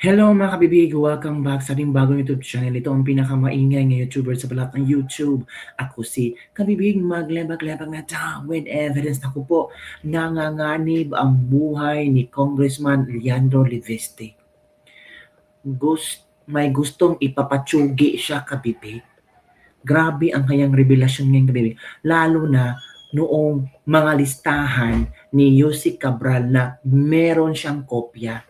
Hello mga kabibig! Welcome back sa ating bagong YouTube channel. Ito ang pinakamaingay na YouTuber sa balat ng YouTube. Ako si Kabibig maglebag-lebag na with evidence. Ako po, nanganganib ang buhay ni Congressman Leandro Leviste. May gustong ipapatsugi siya, kabibig. Grabe ang kanyang revelasyon ngayon, kabibig. Lalo na noong mga listahan ni Yusek Cabral na meron siyang kopya.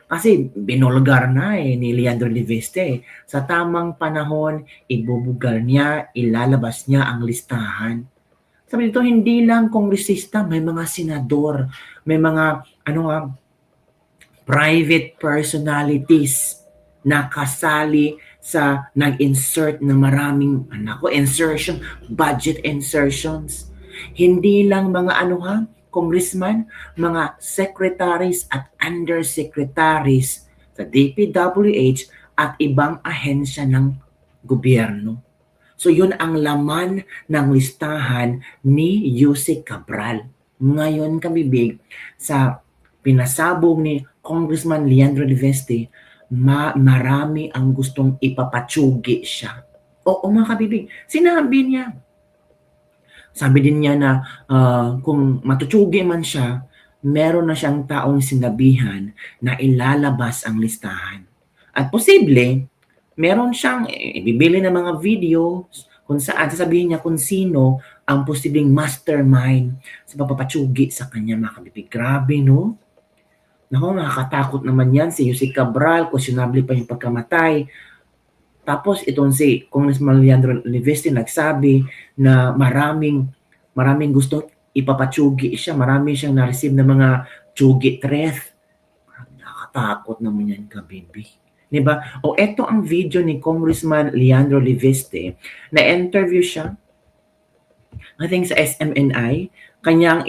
Kasi binulgar na ni Leandro Leviste. Sa tamang panahon, ibubugal niya, ilalabas niya ang listahan. Sabi dito, hindi lang kongresista, may mga senador, may mga private personalities na kasali sa nag-insert na maraming budget insertions. Hindi lang mga congressman, mga secretaries at undersecretaries sa DPWH at ibang ahensya ng gobyerno. So yun ang laman ng listahan ni Yusek Cabral. Ngayon, kabibig, sa pinasabog ni Congressman Leandro Leviste, marami ang gustong ipapatsugi siya. Oo mga kabibig, sinabi niya. Sabi din niya na kung matutsugi man siya, meron na siyang taong sinabihan na ilalabas ang listahan. At posible, meron siyang ibibili ng mga video kung saan sasabihin niya kung sino ang posibleng mastermind sa pagpapatsugi sa kanya, mga kabibig. Grabe, no? Naku, nakakatakot naman yan. Si Yusek Cabral, questionable pa yung pagkamatay. Tapos itong si Congressman Leandro Leviste nagsabi na maraming gusto ipapatsugi siya, marami siyang na-receive na mga tsugi threat. Nakakatakot naman yan, kabibi. Diba? O eto ang video ni Congressman Leandro Leviste na interview siya, I think sa SMNI, kanyang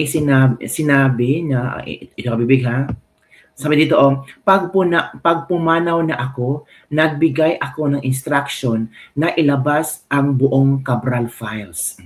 sinabi na, ito kabibig ha, sabi dito, pag pumanaw na ako, nagbigay ako ng instruction na ilabas ang buong Cabral files.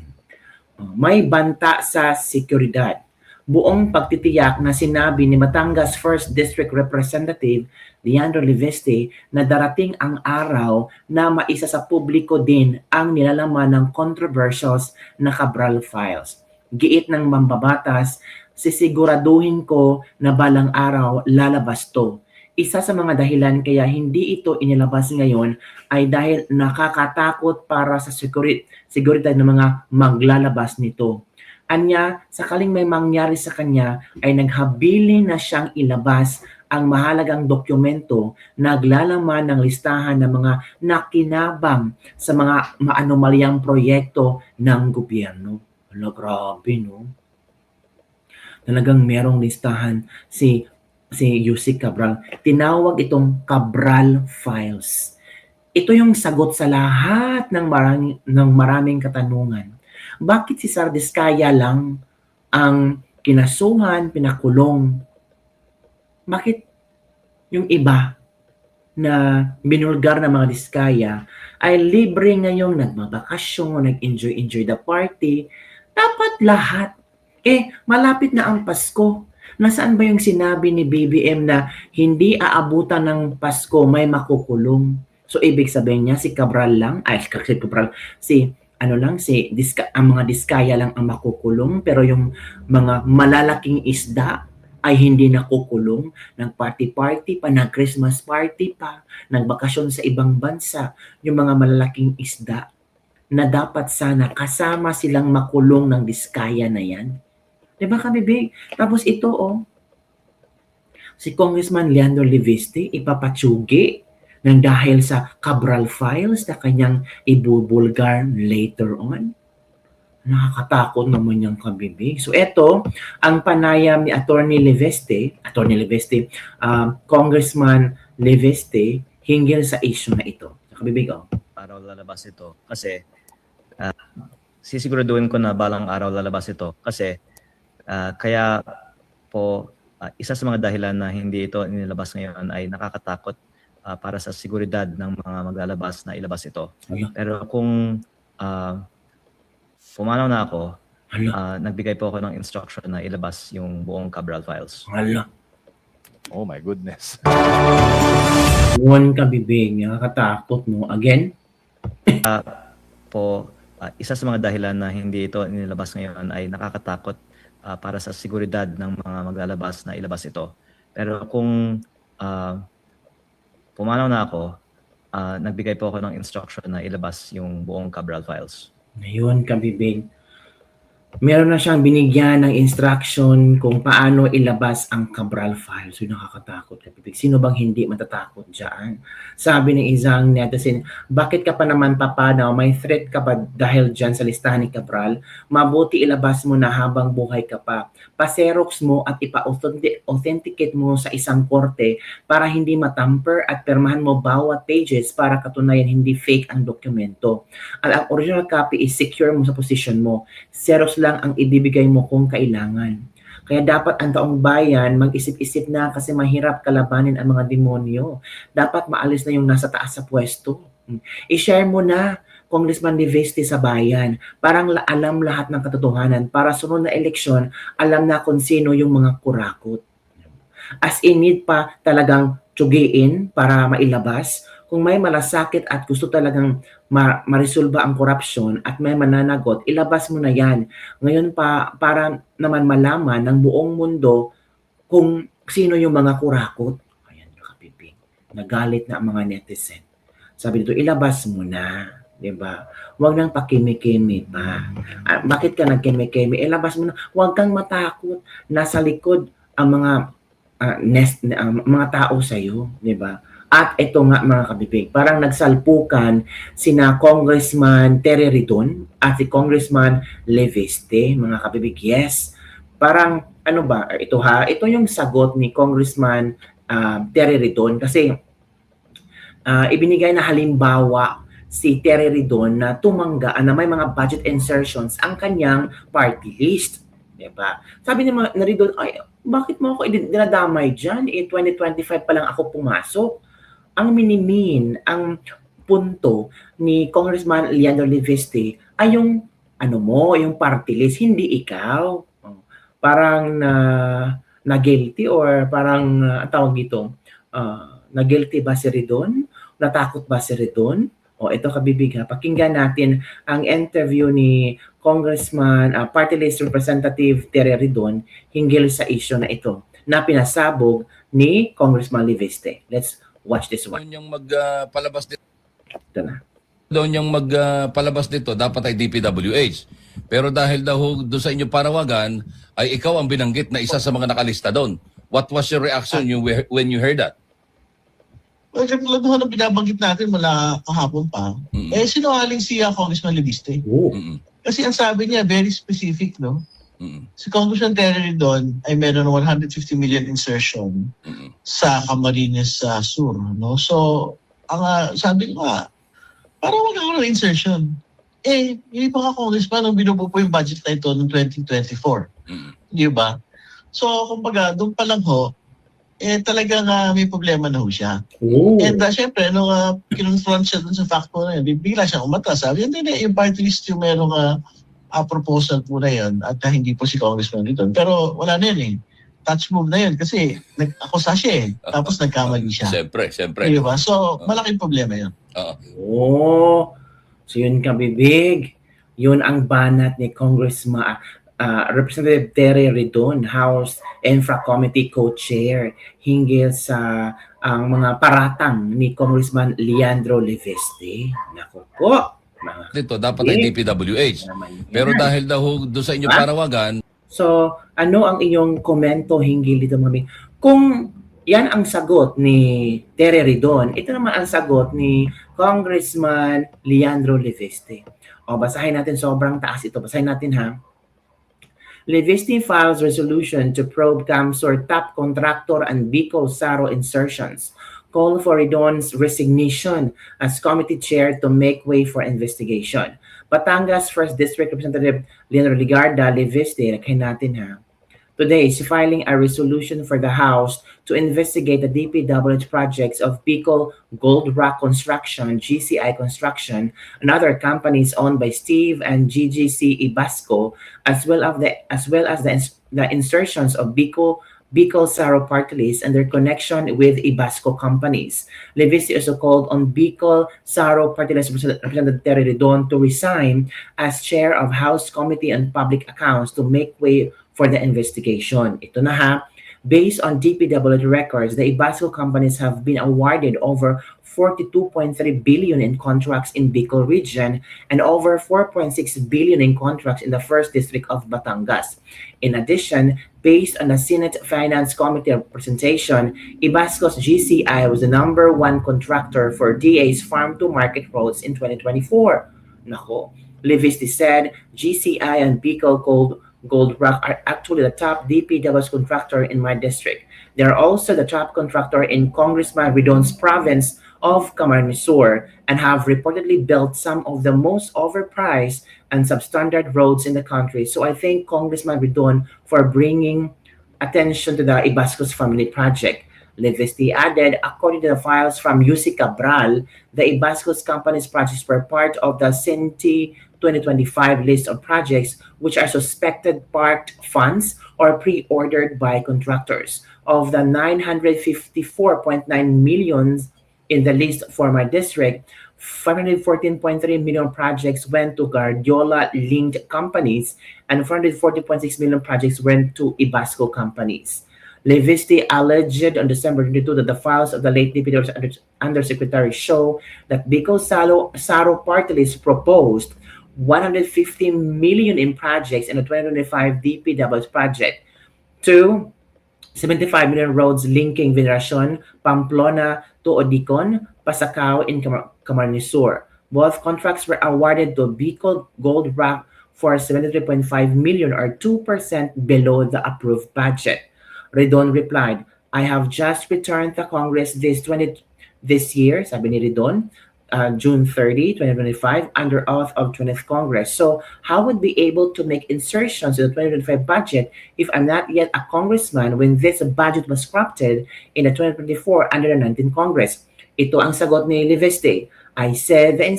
May banta sa seguridad. Buong pagtitiyak na sinabi ni Batangas 1st District Representative Leandro Leviste na darating ang araw na maisa sa publiko din ang nilalaman ng controversials na Cabral files. Giit ng mambabatas, sisiguraduhin ko na balang araw lalabas to. Isa sa mga dahilan kaya hindi ito inilabas ngayon ay dahil nakakatakot para sa seguridad ng mga maglalabas nito. Anya, sakaling may mangyari sa kanya ay naghabilin na siyang ilabas ang mahalagang dokumento na naglalaman ng listahan ng mga nakinabang sa mga maanomalyang proyekto ng gobyerno. Hala, grabe, no? Talagang merong listahan si Yusek Cabral. Tinawag itong Cabral Files. Ito yung sagot sa lahat ng maraming katanungan. Bakit si Sara Diskaya lang ang kinasuhan, pinakulong? Bakit yung iba na binulgar ng mga Diskaya ay libre ngayong nagbabakasyon, nag-enjoy the party? Dapat lahat. Malapit na ang Pasko. Nasaan ba yung sinabi ni BBM na hindi aabutan ng Pasko, may makukulong? So, ibig sabihin niya, si Cabral lang, ang mga Diskaya lang ang makukulong, pero yung mga malalaking isda ay hindi nakukulong. Nag-party-party pa, nag-Christmas party pa, nagbakasyon sa ibang bansa, yung mga malalaking isda na dapat sana kasama silang makulong ng Diskaya na yan. Diba, kabibig? Tapos ito, si Congressman Leandro Leviste ipapatsugi ng dahil sa Cabral Files na kanyang ibubulgar later on. Nakakatakot naman yung kabibig. So ito, ang panayam ni Congressman Leviste hinggil sa issue na ito. Kabibig, araw lalabas ito kasi sisiguraduhin ko na balang araw lalabas ito kasi kaya po isa sa mga dahilan na hindi ito inilabas ngayon ay nakakatakot para sa seguridad ng mga maglalabas na ilabas ito. Pero kung pumanaw na ako, nagbigay po ako ng instruction na ilabas yung buong Cabral files. Hala. Oh my goodness. Yun kabibig, nakakatakot mo. Again? Isa sa mga dahilan na hindi ito inilabas ngayon ay nakakatakot para sa seguridad ng mga maglalabas na ilabas ito. Pero kung pumanaw na ako, nagbigay po ako ng instruction na ilabas yung buong Cabral files. Ngayon kabibig. Meron na siyang binigyan ng instruction kung paano ilabas ang Cabral files. So nakakatakot kabibig. Sino bang hindi matatakot dyan? Sabi ng isang netizen, bakit ka pa naman papanaw? May threat ka ba dahil dyan sa listahan ni Cabral? Mabuti ilabas mo na habang buhay ka pa. Paserox mo at ipa-authenticate mo sa isang korte para hindi matamper at permahan mo bawat pages para katunayan hindi fake ang dokumento. At ang original copy is secure mo sa position mo. Xerox lang ang ibibigay mo kung kailangan. Kaya dapat ang taong bayan mag-isip-isip na kasi mahirap kalabanin ang mga demonyo. Dapat maalis na yung nasa taas sa pwesto. I-share mo na, Congressman Liveste sa bayan. Parang alam lahat ng katotohanan. Para sunod na eleksyon, alam na kung sino yung mga kurakot. As in need pa talagang tsugiin para mailabas. Kung may malasakit at gusto talagang marisolba ang korupsyon at may mananagot, ilabas mo na yan. Ngayon pa, para naman malaman ng buong mundo kung sino yung mga kurakot. Ayan, kapiping. Nagalit na ang mga netizen. Sabi dito, ilabas mo na. Diba? Huwag nang pakimi-kimi pa. Bakit ka nagkimi-kimi? Ilabas mo na. Huwag kang matakot. Nasa likod ang mga mga tao sa'yo. Diba? At ito nga mga kabibig, parang nagsalpukan sina Congressman Terry Ridon at si Congressman Liveste, mga kabibig. Yes, parang ano ba, ito yung sagot ni Congressman Terry Ridon kasi ibinigay na halimbawa si Terry Ridon na tumangga na may mga budget insertions ang kanyang party list. Diba? Sabi ni Ridon, ay, bakit mo ako dinadamay dyan? 2025 pa lang ako pumasok. Ang minimin, ang punto ni Congressman Leandro Liveste ay yung yung party list, hindi ikaw. Parang na guilty or parang tawag dito, na guilty ba si Ridon? Natakot ba si Ridon? Ito kabibig ha, pakinggan natin ang interview ni Congressman Party List Representative Terry Ridon hinggil sa issue na ito na pinasabog ni Congressman Liveste. Let's watch this one. Doon yung magpalabas dito. Ito na. Doon yung magpalabas dito, dapat ay DPWH. Pero dahil daw doon sa inyong parawagan, ay ikaw ang binanggit na isa sa mga nakalista doon. What was your reaction when you heard that? Well, katulad doon ang binabanggit natin mula kahapon pa, sinungaling siya Congressman Liviste. Kasi ang sabi niya, very specific, no? Si Congressman Terry doon ay meron ng 150 million insertion sa Camarines Sur. No? So, ang sabi ko parang wala ng insertion. Yung mga congressman nung binubuo po yung budget na ito noong 2024. Di ba? So, kumbaga, doon pa lang talagang may problema na siya. And syempre, nung kinonfront siya dun sa factor na yun, bigla siyang umatras. Sabi, hindi, yung party list yung merong proposal po na yun at hindi po si Congressman dito. Pero wala na yun touch move na yun kasi nag-akusa siya tapos nagkamali siya. Siyempre. Diba? So, malaking problema yun. So yun kabibig. Yun ang banat ni Congressman Representative Terry Ridon, House Infra Committee Co-Chair hinggil sa ang mga paratang ni Congressman Leandro Liveste. Naku po. Dito, dapat ay DPWH. Pero dahil daw doon sa inyong parawagan. So, ano ang inyong komento hinggil dito, mami? Kung yan ang sagot ni Terry Ridon, ito naman ang sagot ni Congressman Leandro Liveste. Basahin natin, sobrang taas ito. Basahin natin ha. Liveste files resolution to probe CAMSOR top contractor and Bicol Saro insertions. Call for Ridon's resignation as committee chair to make way for investigation. Batangas 1st District Representative Leonardo Ligarda Liveste, nakahin natin ha. Today is filing a resolution for the House to investigate the DPWH projects of Bicol Gold Rock Construction, GCI Construction, and other companies owned by Steve and GGC Ibasco, as well as the insertions of Bicol Bicol Saro party list and their connection with Ibasco companies. Levisti also called on Bicol Saro party list Representative Terry Redon to resign as chair of House Committee on Public Accounts to make way for the investigation. Ito na ha. Based on DPWH records, the Ibasco companies have been awarded over 42.3 billion in contracts in Bicol region and over 4.6 billion in contracts in the 1st District of Batangas. In addition, based on the Senate Finance Committee presentation, Ibasco's GCI was the #1 contractor for DA's farm-to-market roads in 2024. Nako, Levisti said GCI and Bicol Gold Rock are actually the top DPWH contractor in my district. They are also the top contractor in Congressman Redon's province of Camarines Sur and have reportedly built some of the most overpriced and substandard roads in the country. So I thank Congressman Redon for bringing attention to the Ibasco's family project. Levisti added, according to the files from UC Cabral, the Ibasco's company's projects were part of the CENTI 2025 list of projects which are suspected parked funds or pre-ordered by contractors. Of the 954.9 millions in the list for my district, 514.3 million projects went to Guardiola-linked companies and 440.6 million projects went to Ibasco companies. Levisti alleged on December 22 that the files of the late DPWH Undersecretary show that Bicol Saro party list proposed 150 million in projects in the 2025 DPWH project to 75 million roads linking Veneracion, Pamplona to Odicon, Pasacao in Camarines Sur. Both contracts were awarded to Bicol Gold Rock for 73.5 million or 2% below the approved budget. Redon replied, I have just returned to Congress this year, sabi ni Redon, June 30, 2025, under oath of 20th Congress. So how would be able to make insertions in the 2025 budget if I'm not yet a congressman when this budget was crafted in the 2024 under the 19th Congress? Ito ang sagot ni Levisti. I said the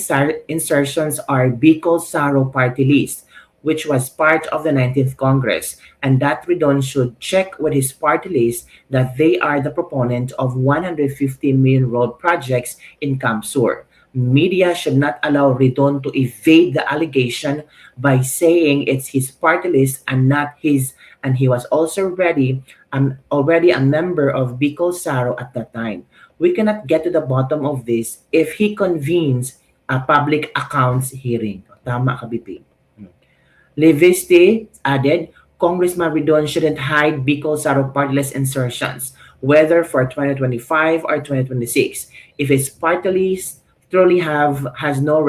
insertions are Bicol Saro party list, which was part of the 19th Congress, and that Redon should check with his party list that they are the proponent of 150 million road projects in Camp Sur. Media should not allow Redon to evade the allegation by saying it's his party list and not his, and he was also already a member of Bicol Saro at that time. We cannot get to the bottom of this if he convenes a public accounts hearing. Tama ka, BP. Levisti added, Congressman Redon shouldn't hide Bicol Saro party list insertions, whether for 2025 or 2026. If his party list truly has no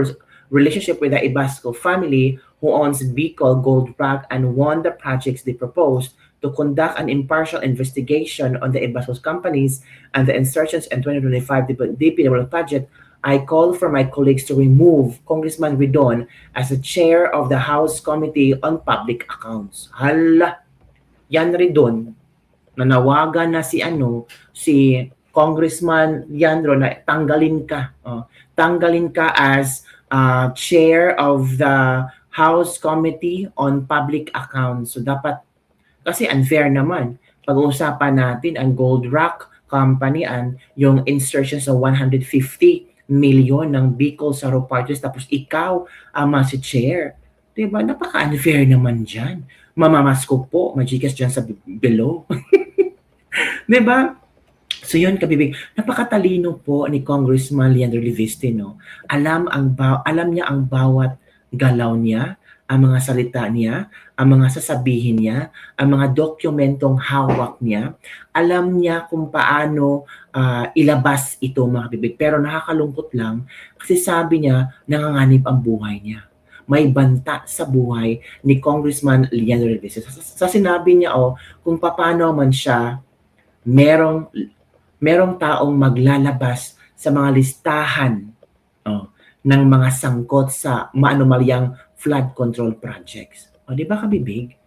relationship with the Ibasco family who owns Bicol Gold Rock and won the projects they proposed, to conduct an impartial investigation on the Ibasco companies and the insertions in 2025 DPWH budget, I call for my colleagues to remove Congressman Redon as the chair of the House Committee on Public Accounts. Hala, yan Redon, nanawagan na si Congressman Leandro na tanggalin ka. Tanggalin ka as chair of the House Committee on Public Accounts. So dapat, kasi unfair naman. Pag-uusapan natin ang Gold Rock Company and yung insertions sa 150 million ng Bicol Saro parties tapos ikaw si chair. Diba? Napaka-unfair naman dyan. Mamamasko po, majikas dyan sa below. Diba? So yun, kabibig. Napakatalino po ni Congressman Leandro Levisti, no? Alam niya ang bawat galaw niya, ang mga salita niya, ang mga sasabihin niya, ang mga dokumentong hawak niya. Alam niya kung paano ilabas ito, mga kabibig. Pero nakakalungkot lang kasi sabi niya, nanganganib ang buhay niya. May banta sa buhay ni Congressman Leandro Levisti. Sa sinabi niya, kung paano man siya, merong taong maglalabas sa mga listahan ng mga sangkot sa maanumalyang flood control projects. Di ba kabibig?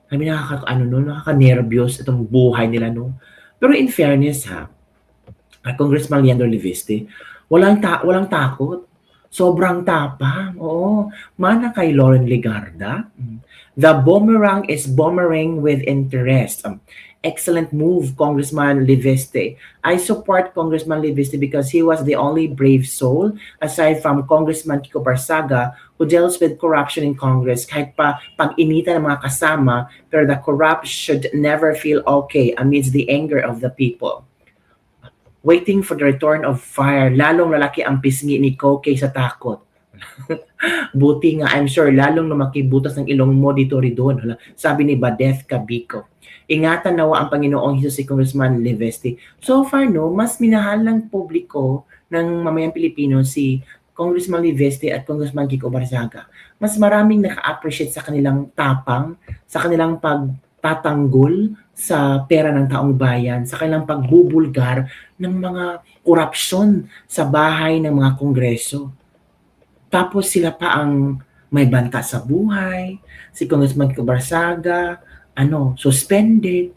Kami nakaka-nervyos itong buhay nila, no? Pero in fairness, Congressman Leandro Levisti, walang takot. Sobrang tapang. Oo. Mana kay Lauren Legarda. The boomerang is boomerang with interest. excellent move, Congressman Liveste. I support Congressman Liveste because he was the only brave soul, aside from Congressman Kiko Barsaga, who deals with corruption in Congress kahit pa pag-initan ng mga kasama, pero the corrupt should never feel okay amidst the anger of the people. Waiting for the return of fire, lalong lalaki ang pisngi ni Koke sa takot. Buti nga, I'm sure, lalong lumaki butas ng ilong mo dito ridon. Sabi ni Badeth Cabico. Ingatan nawa ang Panginoong Hesus si Congressman Liveste. So far, no, mas minahal ng publiko ng mamayang Pilipino si Congressman Liveste at Congressman Kiko Barzaga. Mas maraming naka-appreciate sa kanilang tapang, sa kanilang pagtatanggol sa pera ng taong bayan, sa kanilang pagbubulgar ng mga korupsyon sa bahay ng mga kongreso. Tapos sila pa ang may banta sa buhay, si Congressman Kiko Barzaga, suspended.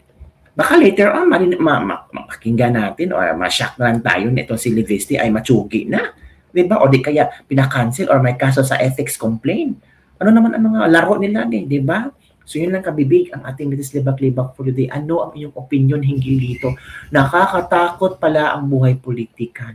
Baka later on, makinggan natin or ma-shock na lang tayo nito si Liveste ay matsuki na. Diba? O di kaya pinakancel or may kaso sa ethics complaint. Ano naman ang mga laro nila diba? So yun lang kabibig ang ating latest libak-libak for today. Ano ang inyong opinion hinggil dito? Nakakatakot pala ang buhay politika.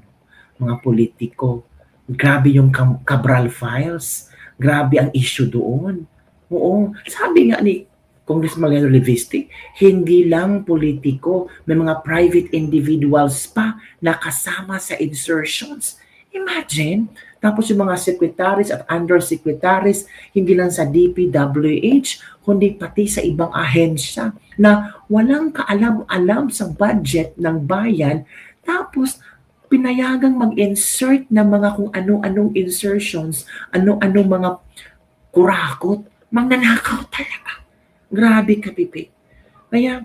Mga politiko. Grabe yung Cabral Files. Grabe ang issue doon. Oo. Sabi nga ni Congressman Leonardo Liveste, hindi lang politiko, may mga private individuals pa na kasama sa insertions. Imagine, tapos yung mga secretaries at undersecretaries, hindi lang sa DPWH, kundi pati sa ibang ahensya na walang kaalam-alam sa budget ng bayan, tapos pinayagang mag-insert ng mga kung ano-anong insertions, ano-anong mga kurakot, magnanakaw talaga. Grabe ka, Pipi. Kaya,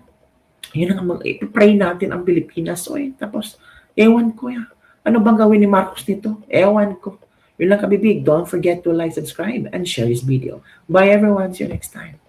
yun ang pray natin ang Pilipinas. Tapos, ewan ko yan. Ano bang gawin ni Marcos nito? Ewan ko. Yun lang kabibig. Don't forget to like, subscribe, and share this video. Bye everyone. See you next time.